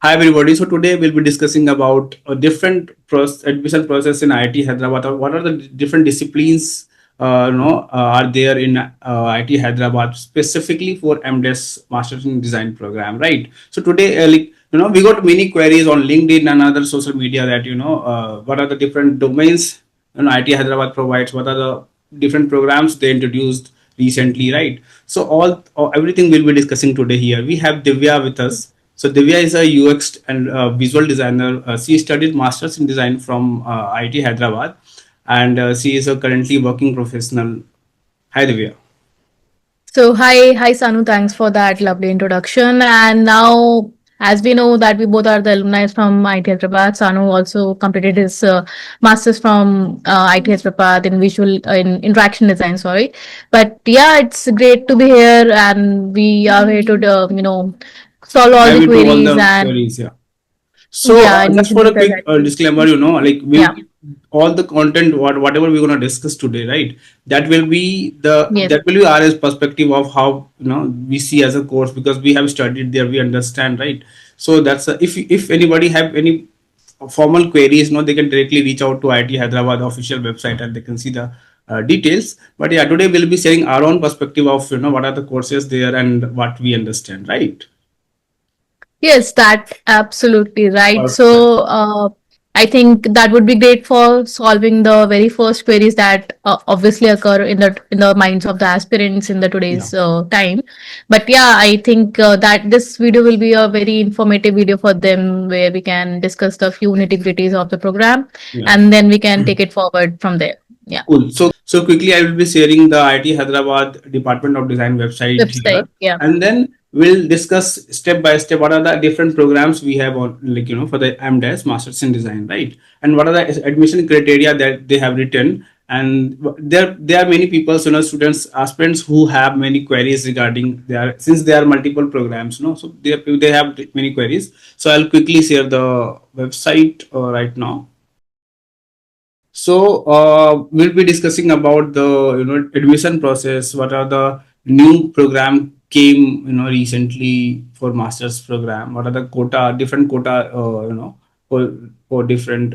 Hi everybody. So today we'll be discussing about a different admission process in IIT Hyderabad. What are the different disciplines are there in IIT Hyderabad specifically for MDes Masters in Design program, right? So today, we got many queries on LinkedIn and other social media that what are the different domains IIT Hyderabad provides. What are the different programs they introduced recently, right? So everything we'll be discussing today here. We have Divya with us. So Divya is a UX and visual designer. She studied masters in design from IIT Hyderabad, and she is a currently working professional. Hi Divya. So hi Sanu, thanks for that lovely introduction. And now, as we know that we both are the alumni from IIT Hyderabad, Sanu also completed his masters from IIT Hyderabad in visual in interaction design. Sorry, but yeah, it's great to be here, and we are here to solve all Dive the into all queries the and queries. Yeah. So yeah, and we just should for a discuss quick actually. disclaimer, like Yeah. all the content whatever we're gonna discuss today, right? Yes. That will be our perspective of how we see as a course because we have studied there, we understand, right? So that's if anybody have any formal queries, they can directly reach out to IIT Hyderabad official website and they can see the details. But yeah, today we'll be sharing our own perspective of what are the courses there and what we understand, right? Yes, that's absolutely right. Perfect. So, I think that would be great for solving the very first queries that obviously occur in the minds of the aspirants in the Yeah. today's time. But yeah, I think that this video will be a very informative video for them, where we can discuss the few nitty-gritties of the program, Yeah. and then we can take it forward from there. Yeah, Cool. So quickly, I will be sharing the IIT Hyderabad Department of Design website here, website. Yeah. and then we'll discuss step by step what are the different programs we have on, for the MDes Masters in Design, right? And what are the admission criteria that they have written. And there are many people, students, aspirants who have many queries regarding their since there are multiple programs, so they have many queries. So I'll quickly share the website right now. So we'll be discussing about the admission process. What are the new program came recently for masters program? What are the different quota for different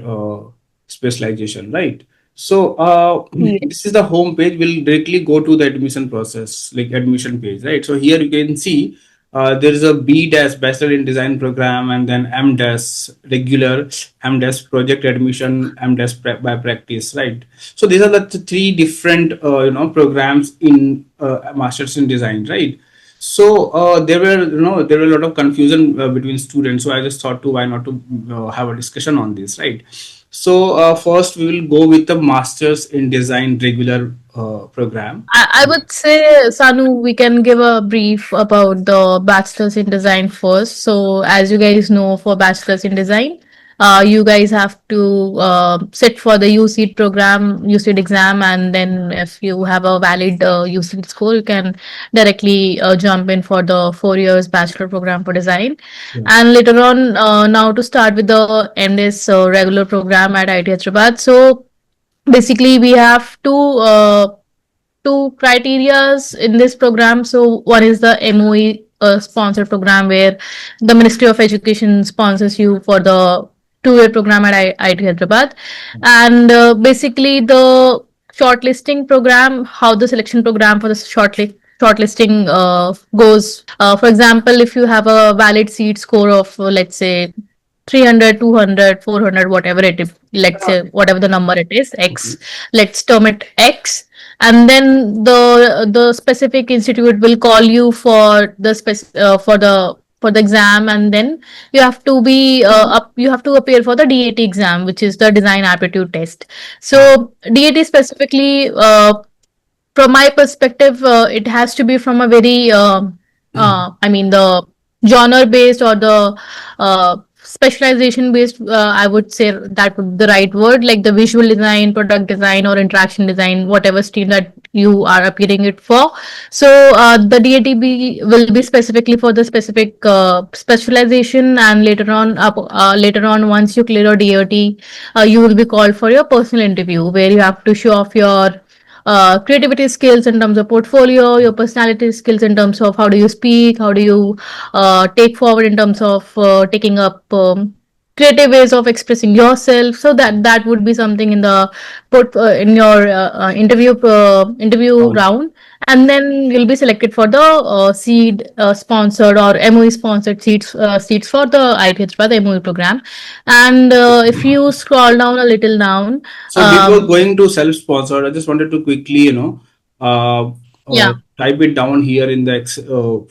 specialization, right? So this is the home page. We'll directly go to the admission process, like admission page, right? So here you can see there is a BDes Bachelor in Design program, and then MDes regular, MDes project admission, MDes by practice, right? So these are the three different programs in Masters in Design, right? So there were a lot of confusion between students. So I just thought to why not to have a discussion on this, right? So first we will go with the Masters in Design regular program. I would say, Sanu, we can give a brief about the bachelor's in design first. So, as you guys know, for bachelor's in design, you guys have to sit for the UCET program, UCET exam, and then if you have a valid UCET score, you can directly jump in for the 4 years bachelor program for design. Yeah. And later on, now to start with the MDes regular program at IIT Hyderabad. So, basically, we have two criterias in this program. So one is the MOE sponsored program, where the Ministry of Education sponsors you for the 2 year program at IIT Hyderabad, and basically the shortlisting program, how the selection program for the shortlisting goes. For example, if you have a valid seat score of let's say 300, 200, 400, whatever it is, let's say whatever the number it is, X, let's term it X, and then the specific institute will call you for the for the exam, and then you have to be you have to appear for the DAT exam, which is the design aptitude test. So DAT specifically, from my perspective, it has to be from a very I mean the genre based or the specialization based, I would say that would be the right word, like the visual design, product design, or interaction design, whatever stream that you are appearing it for. So the DATB will be specifically for the specific specialization, and later on, once you clear your DOT, you will be called for your personal interview, where you have to show off your creativity skills in terms of portfolio, your personality skills in terms of how do you speak, how do you take forward in terms of taking up creative ways of expressing yourself. So that would be something in the in your interview Um, round, and then you'll be selected for the seed sponsored or MOE sponsored seats for the IIT Hyderabad MOE program. And if you scroll down a little down, So before um, going to self-sponsored, I just wanted to quickly, uh, yeah. type it down here in the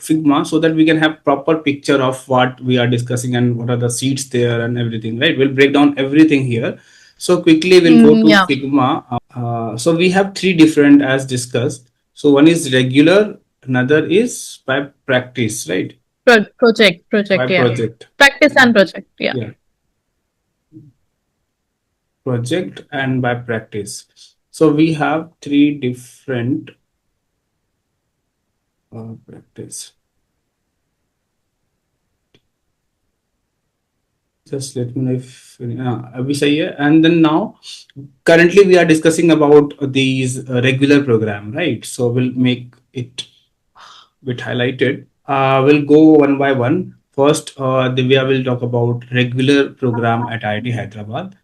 Figma so that we can have proper picture of what we are discussing and what are the seats there and everything, right? We'll break down everything here. So quickly we'll go to Yeah. Figma. So we have three different as discussed. So one is regular, another is by practice, right? Project, By yeah. project. Practice and project, yeah. Yeah, project and by practice. So we have three different practice. Just let me know if we say yeah. And then now, currently we are discussing about these regular program, right? So we'll make it bit highlighted. We'll go one by one. First, Divya will talk about regular program at IIT Hyderabad.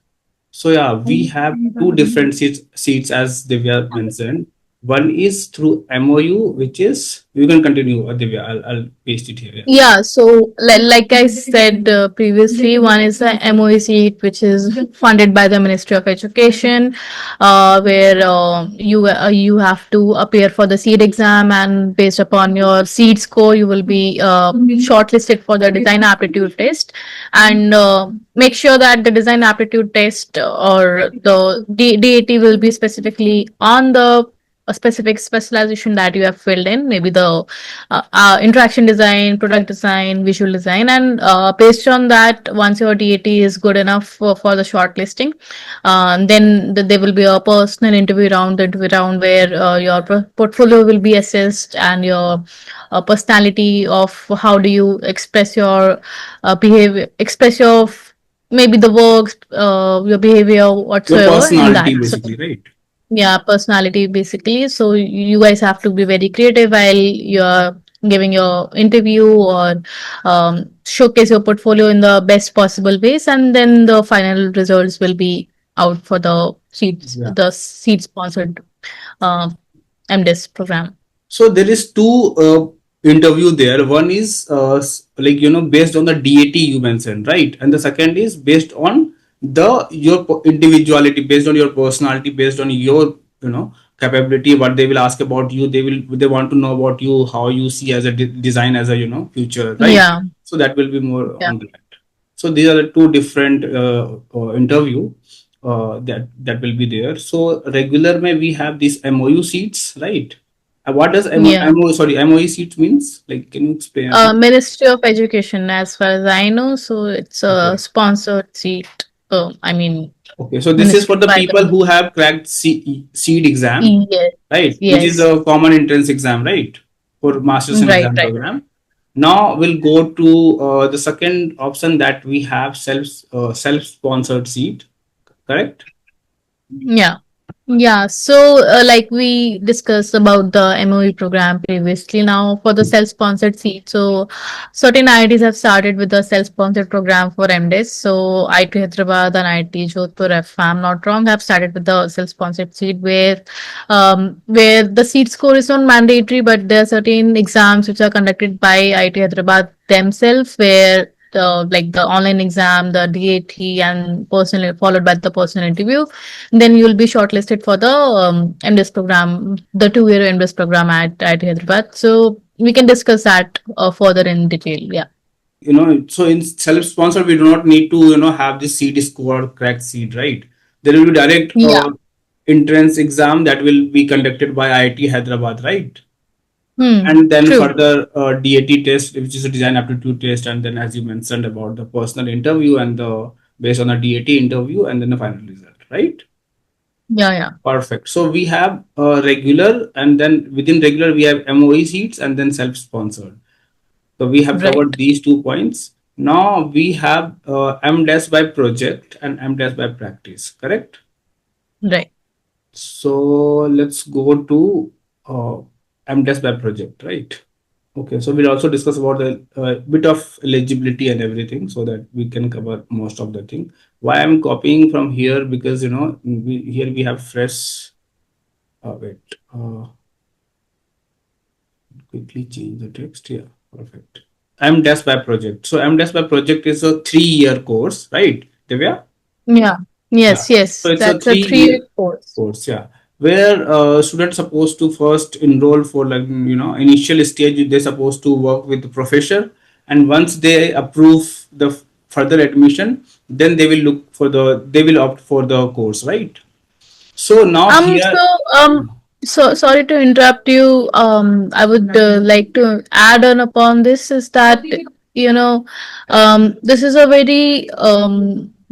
So yeah, we have two different seats as Divya mentioned. One is through MOU, which is you can continue, Divya. I'll paste it here. Yeah. Yeah, so like I said previously, one is the MOE seat, which is funded by the Ministry of Education, where you have to appear for the seat exam, and based upon your seat score, you will be shortlisted for the design aptitude test, and make sure that the design aptitude test or the DAT will be specifically on the a specific specialization that you have filled in, maybe the interaction design, product design, visual design, and based on that, once your DAT is good enough for the shortlisting, then there will be a personal interview round where your portfolio will be assessed, and your personality of how do you express your behavior, express your maybe the works, your behavior Your whatsoever in personality, that. So basically, right? yeah, personality basically. So you guys have to be very creative while you're giving your interview, or showcase your portfolio in the best possible ways, and then the final results will be out for Yeah. the seed sponsored uh, MDes program. So there is two interview there. One is like based on the DAT you mentioned, right? And the second is based on the your individuality, based on your personality, based on your capability. What they will ask about you, they want to know about you, how you see as a design as a future, right? Yeah, So that will be more yeah, on that. So these are the two different interview that will be there. So regular may we have these MOU seats, right? What does yeah. MOE seat means? Like, can you explain? Ministry of Education, as far as I know, so it's a Okay. sponsored seat. I mean, Okay. So this is for ministry the by people the who have cracked seed exam, yes, right? Which is yes, a common entrance exam, right? For masters in right, exam right. program. Now we'll go to the second option that we have self sponsored seat, correct? Yeah. Yeah, so like we discussed about the MOE program previously, now for the self-sponsored seat. So certain IITs have started with the self-sponsored program for MDes. So IIT Hyderabad and IIT Jodhpur, if I'm not wrong, have started with the self-sponsored seat where the seat score is not mandatory, but there are certain exams which are conducted by IIT Hyderabad themselves, where like the online exam, the DAT, and personal followed by the personal interview, then you'll be shortlisted for the MDes program, the 2 year MDes program at IIT Hyderabad. So we can discuss that further in detail. Yeah. So in self-sponsored, we do not need to have this seed score cracked seed, right? There will be direct Yeah. entrance exam that will be conducted by IIT Hyderabad, right? Hmm. And then True. further DAT test, which is a design aptitude test, and then as you mentioned about the personal interview and the based on the DAT interview, and then the final result, right? Yeah. Yeah. Perfect. So we have regular, and then within regular we have MOE seats, and then self-sponsored. So we have covered Right. these 2 points. Now we have MDes by project and MDes by practice, correct? Right. So let's go to uh, MDes by project, right? Okay, so we'll also discuss about the bit of eligibility and everything so that we can cover most of the thing. Why I'm copying from here, because here we have fresh. Wait, quickly change the text here. Perfect. MDes by project. So MDes by project is a 3-year course, right, Divya? Yeah. Yeah. Yes, So yes. it's a That's a 3-year 3-year course. course, yeah, where students supposed to first enroll for, like, initial stage. They're supposed to work with the professor, and once they approve the further admission, then they will opt for the course, right? So now here. So, so sorry to interrupt you. I would like to add on upon this is that, you know, this is a very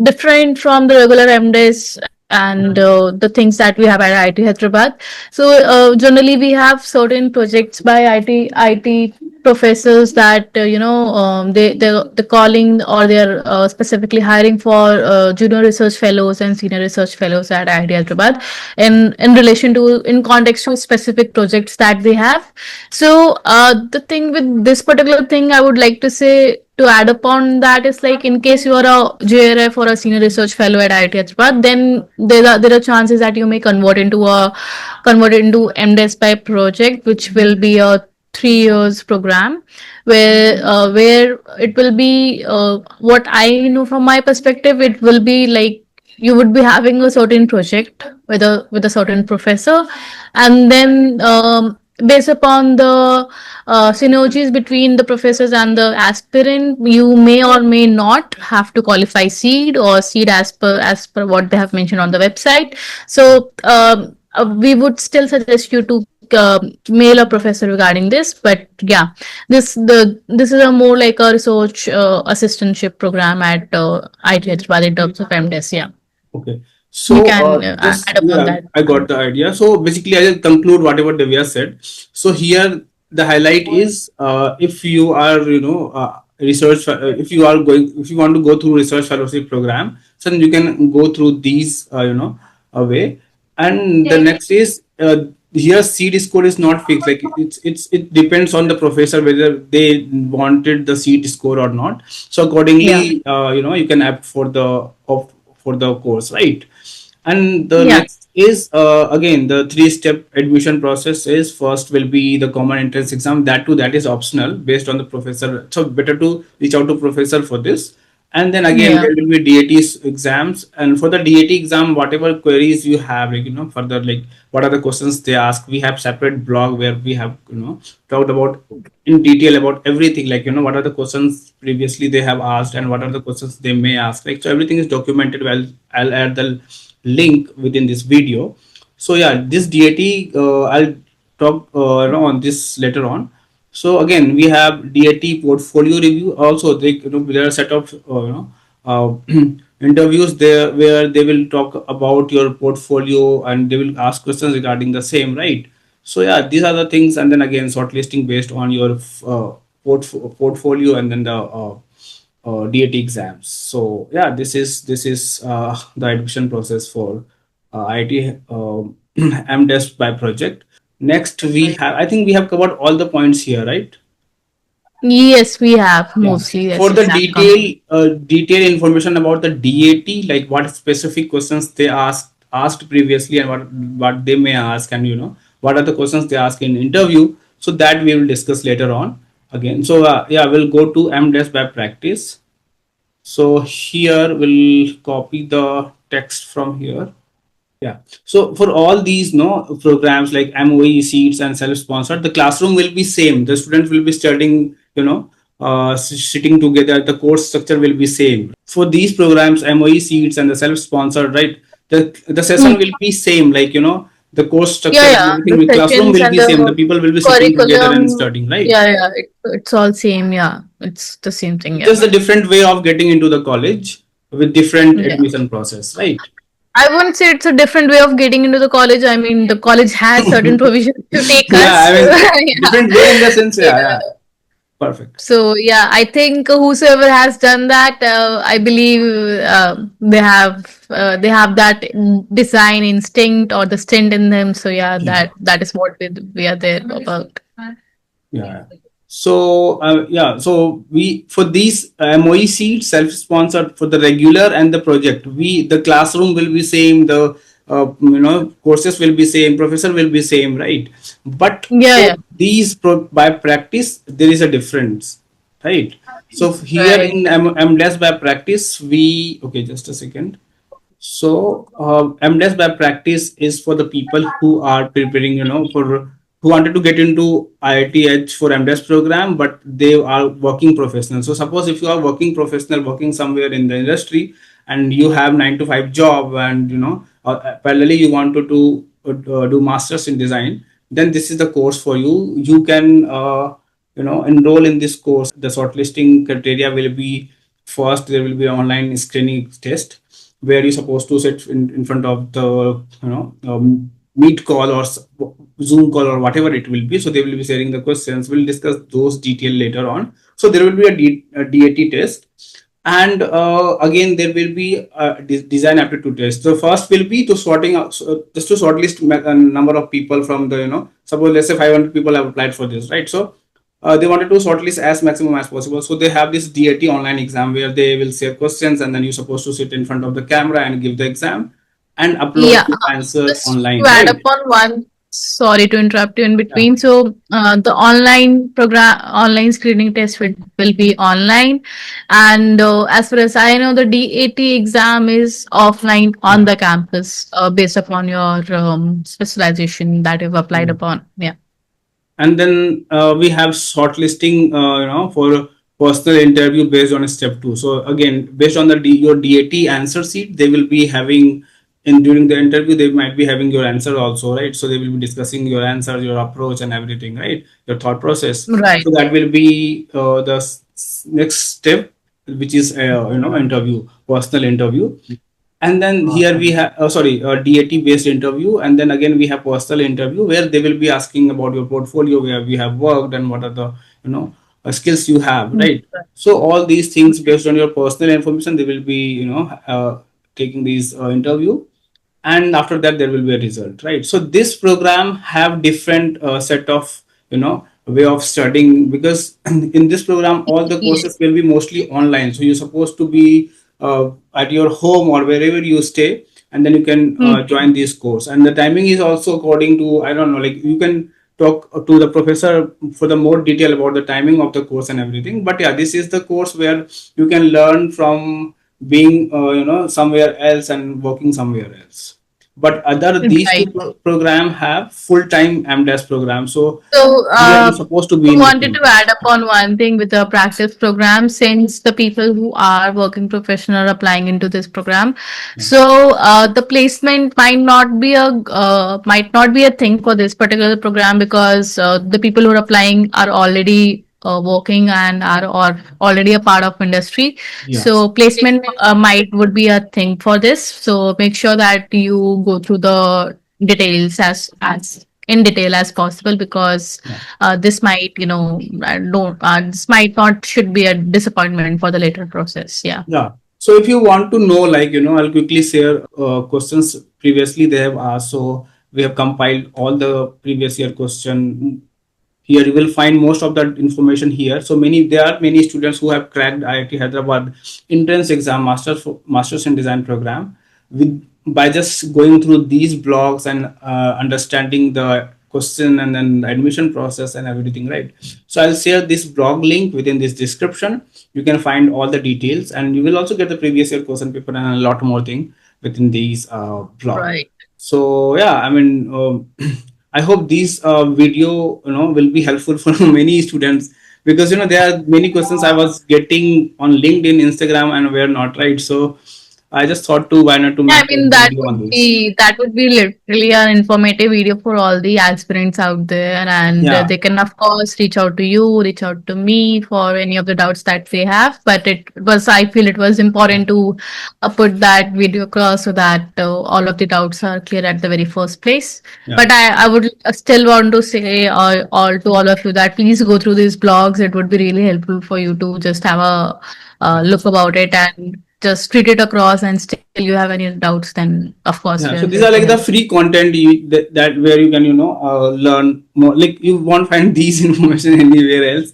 different from the regular MDes and the things that we have at IIT Hyderabad. So, generally we have certain projects by IT professors that they're calling, or they're specifically hiring for junior research fellows and senior research fellows at IIT Hyderabad in relation to, in context to specific projects that they have. So the thing with this particular thing I would like to say, to add upon that, is like, in case you are a JRF or a senior research fellow at IIT Hyderabad, then there are chances that you may convert into MDes by project, which will be a 3 years program, where it will be, what I know from my perspective, it will be like you would be having a certain project with a certain professor, and then based upon the synergies between the professors and the aspirant, you may or may not have to qualify seed or seed as per what they have mentioned on the website. So we would still suggest you to mail a professor regarding this. But yeah, this is a more like a research assistantship program at IIT Hyderabad in terms of MDes. Yeah, Okay. you So, can just, add upon yeah, that. I got the idea. So basically, I'll conclude whatever Divya said. So here, the highlight is, if you are, if you are going, if you want to go through research fellowship program, so then you can go through these, way. And the next is, here seed score is not fixed. Like, it depends on the professor whether they wanted the seed score or not. So Yeah, accordingly, you can opt for the course, right? And the yeah, next is, again, the three-step admission process is: first will be the common entrance exam. That too, that is optional based on the professor. So better to reach out to professor for this. And then again, yeah, there will be DAT exams. And for the DAT exam, whatever queries you have, like, further, like, what are the questions they ask. We have separate blog where we have, talked about in detail about everything, like, what are the questions previously they have asked and what are the questions they may ask, like, so everything is documented. Well, I'll add the link within this video. So yeah, this DAT, I'll talk on this later on. So again, we have DAT portfolio review. Also, there are a set of uh, interviews there where they will talk about your portfolio and they will ask questions regarding the same, right? So yeah, these are the things, and then again, shortlisting based on your portfolio, and then the DAT exams. So yeah, this is the admission process for IIT MDes by project. Next, we have, I think we have covered all the points here, right? yes, we have Yeah. mostly. For Yes, the yes, I've come. detailed information about the DAT, like what specific questions they asked previously, and what they may ask, and what are the questions they ask in interview. So that we will discuss later on again. So yeah, we'll go to MDes by practice. So here we'll copy the text from here. Yeah. So for all these no programs like MOE, seats, and self-sponsored, the classroom will be same. The students will be studying, sitting together. The course structure will be same. For these programs, MOE, seats, and the self-sponsored, right? The session Mm. will be same. Like, the course structure Yeah, and yeah. everything. The The classroom sessions will and be same. The the people will be sitting together and curriculum. studying, right? Yeah, yeah. It's all same. Yeah, it's the same thing. Yeah. Just a different way of getting into the college with different Yeah. admission process, right? I wouldn't say it's a different way of getting into the college. I mean, the college has certain provisions to take Yeah, us. I mean, Yeah. different way in the sense, yeah, Yeah. yeah. Perfect. So yeah, I think whosoever has done that, I believe they have that design instinct or the stint in them. So yeah, Yeah. that is what we are there about. Yeah. So yeah, so we for these MOE seats self-sponsored for the regular and the project, we the classroom will be same, the courses will be same, professor will be same, right? But Yeah, for yeah, these by practice, there is a difference, right? So here right. in MDes by practice, we okay, just a second. So, MDes by practice is for the people who are preparing, for who wanted to get into IIT-H for MDes program, but they are working professionals. So, suppose if you are working professional, working somewhere in the industry, and you have 9 to 5 job, and parallelly you want to do masters in design, then this is the course for you. You can enroll in this course. The shortlisting criteria will be first there will be an online screening test where you're supposed to sit in front of the meet call or zoom call or whatever it will be. So they will be sharing the questions. We'll discuss those detail later on. So there will be a DAT test, and again there will be a design aptitude test. So first will be to sorting out, just to shortlist a number of people from the suppose let's say 500 people have applied for this, right? So they wanted to shortlist as maximum as possible. So they have this DAT online exam where they will share questions, and then you're supposed to sit in front of the camera and give the exam and upload Yeah, your answer just online, to add right? upon one, sorry to interrupt you in Yeah, between. So, the online screening test will be online, and as far as I know, the DAT exam is offline on yeah. the campus, based upon your specialization that you've applied upon. Yeah. And then we have shortlisting for personal interview based on step 2. So again, based on your DAT answer sheet, they will be having in during the interview they might be having your answer also, right? So they will be discussing your answer, your approach and everything, right? Your thought process. Right. So that will be the next step, which is interview, personal interview. And then here we have sorry, a DAT based interview, and then again we have personal interview where they will be asking about your portfolio, where we have worked and what are the skills you have, Mm. right? So all these things based on your personal information, they will be taking these interview, and after that there will be a result, right? So this program have different set of way of studying, because in this program all the courses Yes. will be mostly online. So you're supposed to be at your home or wherever you stay, and then you can Mm. join this course. And the timing is also according to, I don't know, like you can talk to the professor for the more detail about the timing of the course and everything. But yeah, this is the course where you can learn from being somewhere else and working somewhere else. But other these two Right. program have full-time MDes program. So So, here you're supposed to be I in the wanted to campus. add upon one thing with the practice program, since the people who are working professional are applying into this program. Yeah. So, the placement might not be a thing for this particular program, because the people who are applying are already working and are or already a part of industry. Yes. So placement might would be a thing for this. So make sure that you go through the details as in detail as possible, because Yeah. this might don't this might not should be a disappointment for the later process. Yeah. Yeah. So if you want to know, like, I'll quickly share questions previously they have asked. So we have compiled all the previous year question. Here you will find most of that information here. So there are many students who have cracked IIT Hyderabad entrance exam, masters in design program, with by just going through these blogs and understanding the question and then the admission process and everything, right? So I'll share this blog link within this description. You can find all the details, and you will also get the previous year question paper and a lot more thing within these blog. Right. So yeah, I mean, I hope these video will be helpful for many students, because there are many questions I was getting on LinkedIn, Instagram, and were not, right. So I just thought to why not to Yeah, I make a mean video on this. that would be literally an informative video for all the aspirants out there, and Yeah, they can of course reach out to you, reach out to me for any of the doubts that they have. But I feel it was important to put that video across so that all of the doubts are clear at the very first place. yeah, But I would still want to say all to all of you that please go through these blogs. It would be really helpful for you to just have a look about it and just treat it across, and still you have any doubts, then of course we yeah. are So here these to are like help. the free content that where you can learn more. Like you won't find these information anywhere else.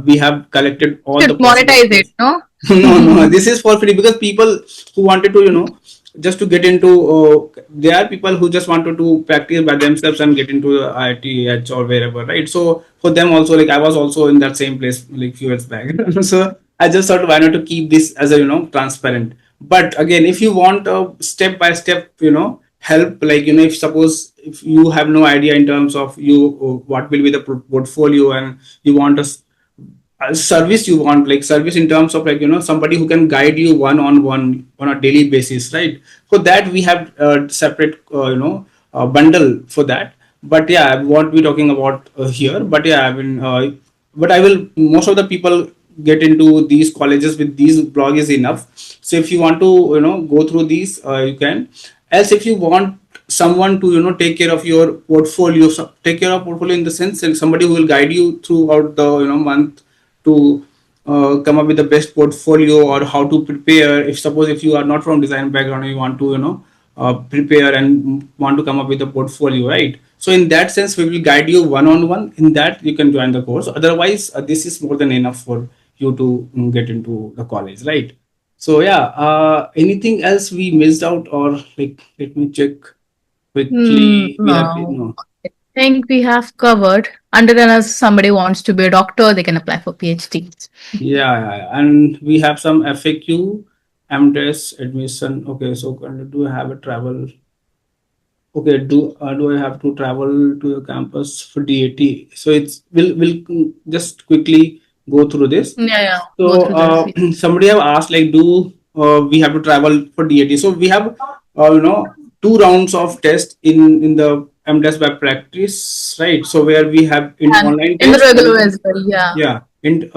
We have collected all the Should possible monetize it, things. no? No, no, this is for free because people who wanted to, just to get into, there are people who just wanted to practice by themselves and get into the IIT-H or wherever, right? So for them also, like I was also in that same place like few years back. So I just thought why not to keep this as a, transparent. But again, if you want a step by step, help, like, if suppose if you have no idea in terms of what will be the portfolio and you want us service you want like service in terms of like somebody who can guide you one on one on a daily basis, right? For that we have separate bundle for that. But yeah, I won't be talking about here. But yeah, I mean, but I will, most of the people get into these colleges with these blog is enough. So if you want to go through these, you can. Else if you want someone to take care of your portfolio, take care of portfolio in the sense like somebody who will guide you throughout the month to come up with the best portfolio or how to prepare. If suppose if you are not from design background and you want to prepare and want to come up with a portfolio, right? So in that sense we will guide you one on one. In that you can join the course. Otherwise this is more than enough for you to get into the college, right? So yeah, anything else we missed out, or like let me check quickly. We have No, no. I think we have covered. Until and unless somebody wants to be a doctor, they can apply for PhDs. Yeah, yeah, yeah. And we have some FAQ, MDes admission. Okay, so do I have a travel? Okay, do I have to travel to the campus for DAT? So we'll just quickly go through this. Yeah, yeah. Go So through this. somebody have asked like, do we have to travel for DAT? So we have two rounds of test in the MDes by practice, right? So where we have in And online in the test regular and as well, yeah. yeah. And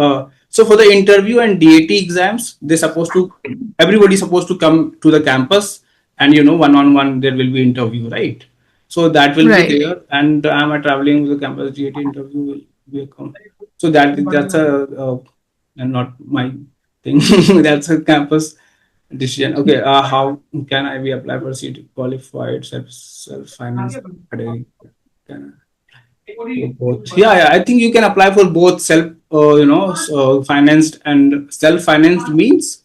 so for the interview and DAT exams, they supposed to everybody supposed to come to the campus, and one on one there will be interview, right? So that will be Right. there, and I'm traveling with the campus DAT interview will be a come. So that's a not my thing. That's a campus decision. Okay, how can I be apply for seat qualified self finance? Can for both. Yeah, yeah. I think you can apply for both self, financed and self-financed means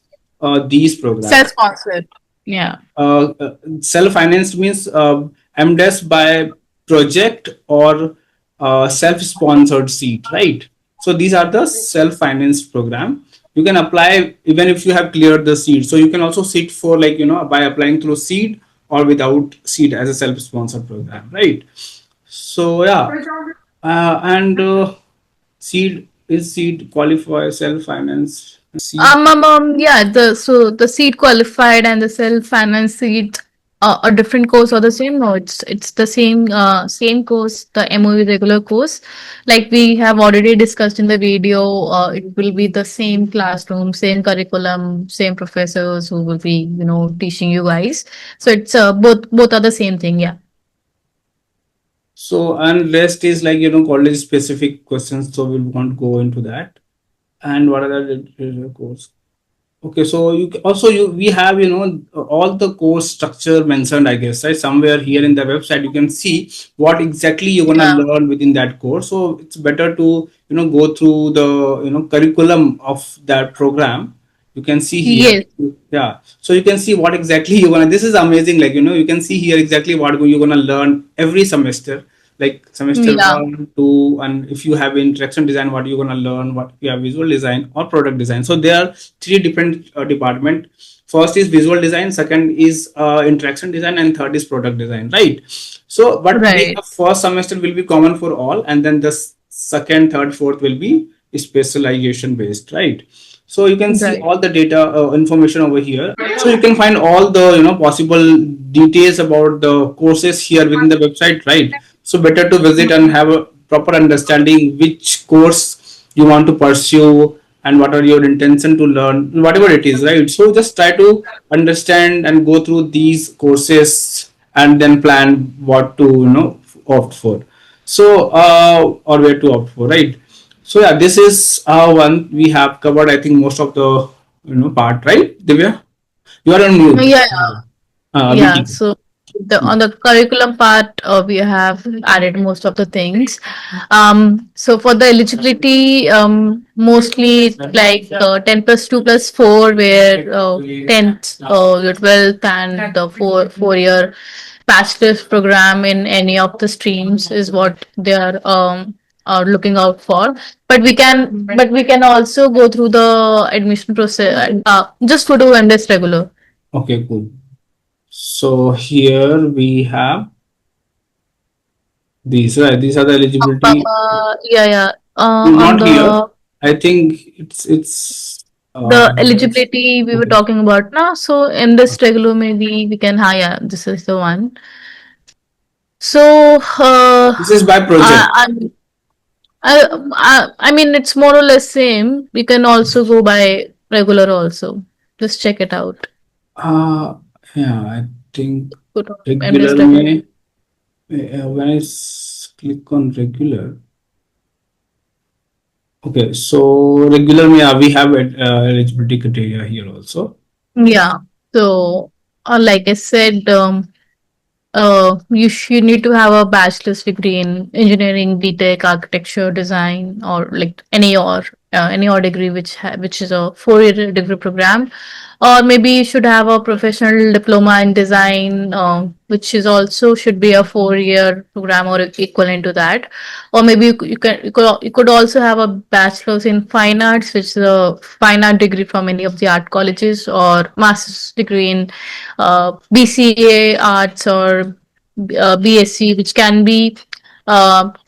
these programs. Self-sponsored. Yeah. Self-financed means MDes by project or self-sponsored seat, right? So these are the self-financed program. You can apply even if you have cleared the seed. So you can also sit for like by applying through seed or without seed as a self-sponsored program, right? So yeah, and seed qualify self finance seed. Yeah. The seat qualified and the self-finance seat, a different course or the same? No, it's the same course, the MOE regular course. Like we have already discussed in the video, it will be the same classroom, same curriculum, same professors who will be teaching you guys. So it's both are the same thing. Yeah. So and rest is like college specific questions. So we won't go into that. And what are the course? Okay, so we have all the course structure mentioned, I guess, right? Somewhere here in the website you can see what exactly you're gonna Yeah. learn within that course. So it's better to go through the curriculum of that program. You can see here, Yes. yeah. So you can see what exactly you're gonna. This is amazing. Like you can see here exactly what you're gonna learn every semester, like semester Yeah. 1, 2, and if you have interaction design, what you're gonna learn, what you have visual design or product design. So there are three different department. First is visual design, second is interaction design, and third is product design, right? So but the Right. first semester will be common for all, and then the second, third, fourth will be specialization based, right? So you can see Right. all the data information over here. So you can find all the possible details about the courses here within the website, right? So better to visit and have a proper understanding which course you want to pursue and what are your intention to learn, whatever it is, right? So just try to understand and go through these courses and then plan what to opt for. So or where to opt for, right? So yeah, this is one we have covered. I think most of the part, right, Divya? You are on mute. Yeah, yeah. BT. So the on the curriculum part, we have added most of the things. So for the eligibility, mostly it's like 10 plus 2 plus 4, where 10th, your 12th, and the four-year bachelor's program in any of the streams is what they are looking out for. But we can also go through the admission process, just to do MDes regular. Okay, cool. So here we have these, right? These are the eligibility. Yeah, yeah. On Not here. the I think it's eligibility we were okay. talking about now. So in this regular, maybe we can hire. This is the one. So This is by I, project. I mean it's more or less same. We can also go by regular also. Just check it out. Uh, yeah, I think Put on regular MDes regular. may when I click on regular. Okay, so regular may we have eligibility criteria here also. Yeah. So like I said, you need to have a bachelor's degree in engineering, BTech, architecture, design, or like any or degree which is a 4-year degree program, or maybe you should have a professional diploma in design, which is also should be a 4-year program or equivalent to that, or maybe you could also have a bachelor's in fine arts, which is a fine art degree from any of the art colleges, or master's degree in BCA arts, or BSc, which can be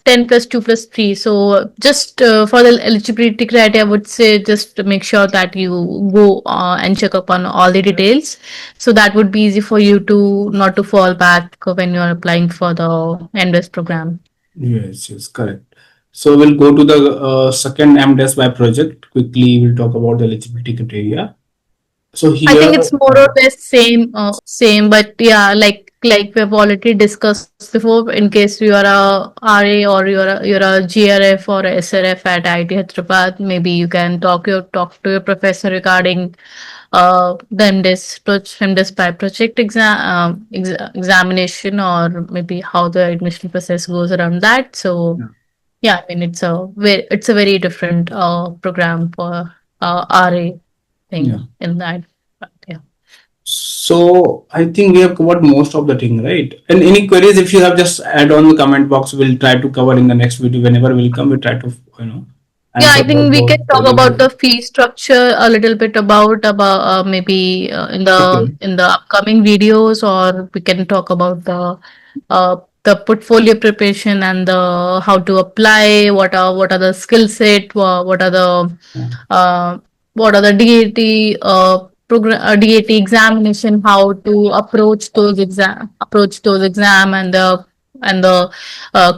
10 plus 2 plus 3. So just for the eligibility criteria, I would say just to make sure that you go and check up on all the details. So that would be easy for you to not to fall back when you're applying for the NBES program. Yes, yes, correct. So we'll go to the second MDes by project. Quickly, we'll talk about the eligibility criteria. So I here, think it's more or less same, but yeah, like we've already discussed before. In case you are a RA, or you're a GRF or a SRF at IIT Hyderabad, maybe you can talk to your professor regarding the MDes by project examination, or maybe how the admission process goes around that. So yeah, yeah, I mean it's a very different program for RA yeah. thing in that. Yeah. So I think we have covered most of the thing, right? And any queries, if you have, just add on the comment box. We'll try to cover in the next video. Whenever we'll come, we try to Yeah, answer I think we can those talk queries. about the fee structure a little bit about maybe in the Okay. in the upcoming videos, or we can talk about the portfolio preparation and the how to apply, what are the skill set, Yeah. uh, what are the DAT program, DAT examination, how to approach those exam, and the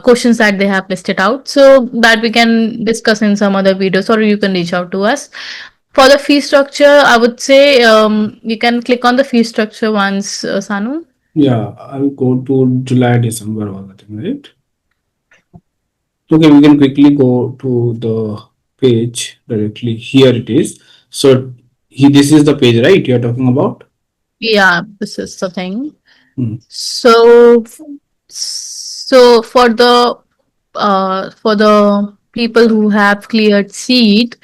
questions that they have listed out, so that we can discuss in some other videos, or you can reach out to us. For the fee structure, I would say you can click on the fee structure once, Sanu. Yeah, I'll go to July, December, all the thing, right? Okay, we can quickly go to the page directly. Here it is. So this is the page, right? You're talking about. Yeah, this is the thing. Hmm. So for the people who have cleared seat,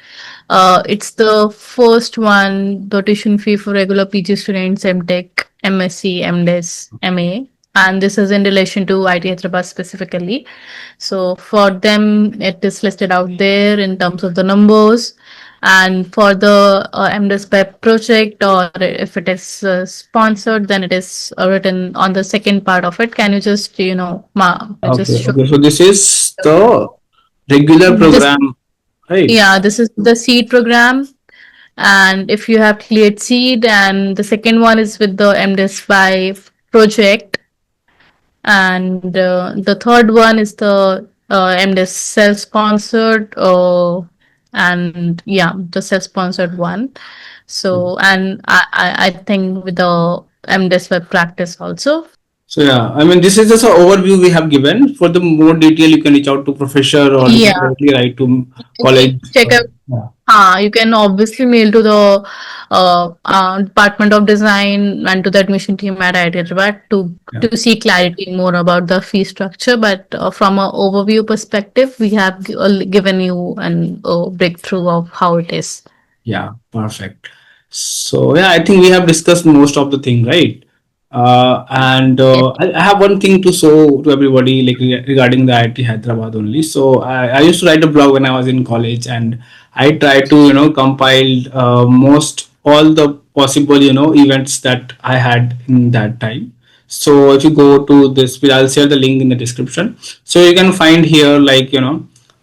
it's the first one, the tuition fee for regular PG students, MTech, MSc, MDes, MA, and this is in relation to IT Hyderabad specifically. So for them, it is listed out there in terms of the numbers. And for the MDes by project, or if it is sponsored, then it is written on the second part of it. Can you just, just Okay, show okay. So this is the regular this? program, right? Yeah, this is the seed program. And if you have cleared seed, and the second one is with the MDes by Project, and the third one is the MDes self-sponsored, and yeah, the self-sponsored one. So, and I think with the MDes by practice also. So yeah, I mean this is just an overview we have given. For the more detail, you can reach out to professor or you can Yeah, directly write to you can college. check out. Yeah. You can obviously mail to the Department of Design and to the admission team at IIT Hyderabad Yeah. to see clarity more about the fee structure. But from an overview perspective, we have given you an breakthrough of how it is. Yeah, perfect. So yeah, I think we have discussed most of the thing, right? And Yes. I have one thing to show to everybody, like regarding the IIT Hyderabad only. So I used to write a blog when I was in college, and I tried to compile most all the possible events that I had in that time. So if you go to this, I'll share the link in the description. So you can find here, like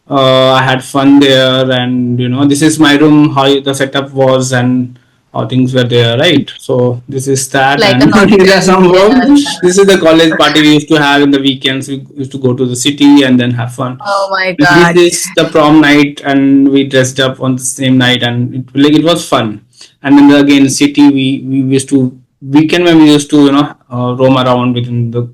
I had fun there, and this is my room, how the setup was, and how things were there, right? So this is that, Like a and these are some work. nostalgia. This is the college party we used to have in the weekends. We used to go to the city and then have fun. Oh my This God. is the prom night, and we dressed up on the same night, and it was fun. And then again, city, we used to weekend when we used to roam around within the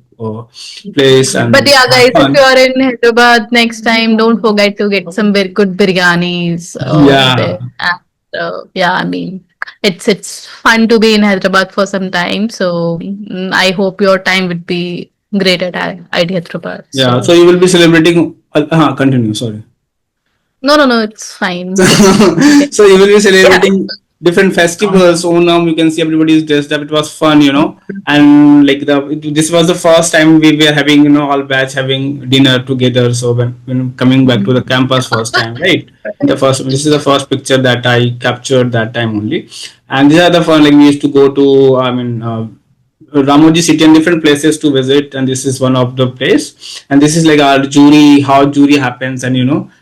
place But and yeah, have guys, if fun. you are in Hyderabad next time, don't forget to get some very good biryanis Yeah. there. And yeah, I mean, it's fun to be in Hyderabad for some time. So I hope your time would be great at IIT Hyderabad. Yeah, So so you will be celebrating. Continue. Sorry. no, no, no, it's fine. You can, So you will be yeah. celebrating different festivals. Onam, you can see everybody is dressed up. It was fun, and like this was the first time we were having all batch having dinner together. So when coming back to the campus first time, right? The first This is the first picture that I captured that time only, and these are the fun. Like we used to go to. I mean. Ramoji City and different places to visit, and this is one of the place. And this is like our jury, how jury happens, and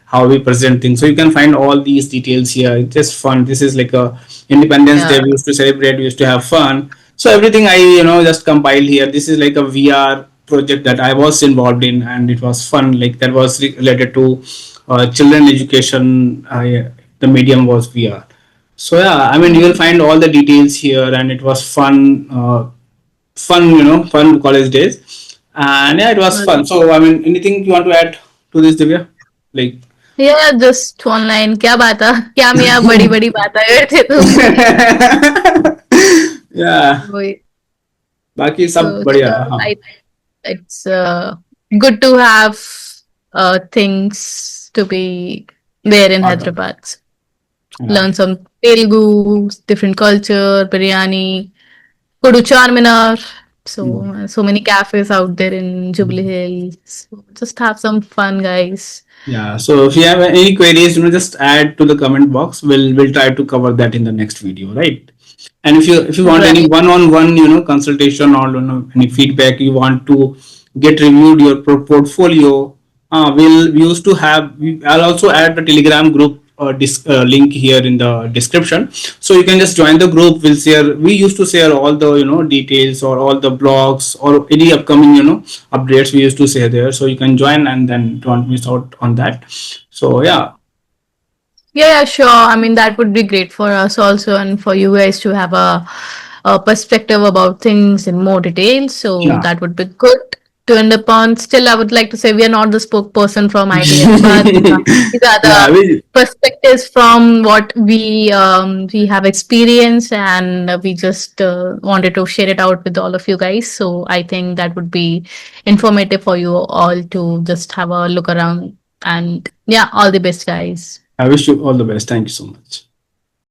how we present things. So you can find all these details here. It's just fun. This is like a Independence Day. Yeah. We used to celebrate. We used to have fun. So everything I just compiled here. This is like a VR project that I was involved in, and it was fun. Like that was related to children education. The medium was VR. So yeah, I mean you will find all the details here, and it was fun. Fun college days, and yeah, it was fun. So I mean, anything you want to add to this, Divya? Like, Yeah, just one line. क्या बात है? क्या मियाँ बड़ी बड़ी बातें करते तुम? yeah, वही. बाकी सब So बढ़िया है, हाँ. it's good to have things to be there in Part of. Hyderabad. Yeah, Learn some Telugu, different culture, biryani, go to Charminar. So many cafes out there in Jubilee Hills. So just have some fun, guys. yeah. So if you have any queries, just add to the comment box. We'll try to cover that in the next video, right? And if you want any Right. one-on-one consultation, or any feedback you want to get reviewed your portfolio, we used to have I'll also add the Telegram group link here in the description, so you can just join the group. We used to share all the details, or all the blogs, or any upcoming updates we used to share there, so you can join and then don't miss out on that. So yeah. Yeah, sure. I mean, that would be great for us also, and for you guys to have a perspective about things in more detail. So Yeah. that would be good to end upon. Still, I would like to say we are not the spokesperson from IIT Hyderabad. These are Yeah, the perspectives from what we have experienced, and we just wanted to share it out with all of you guys. So I think that would be informative for you all to just have a look around. And yeah, all the best, guys. I wish you all the best. Thank you so much.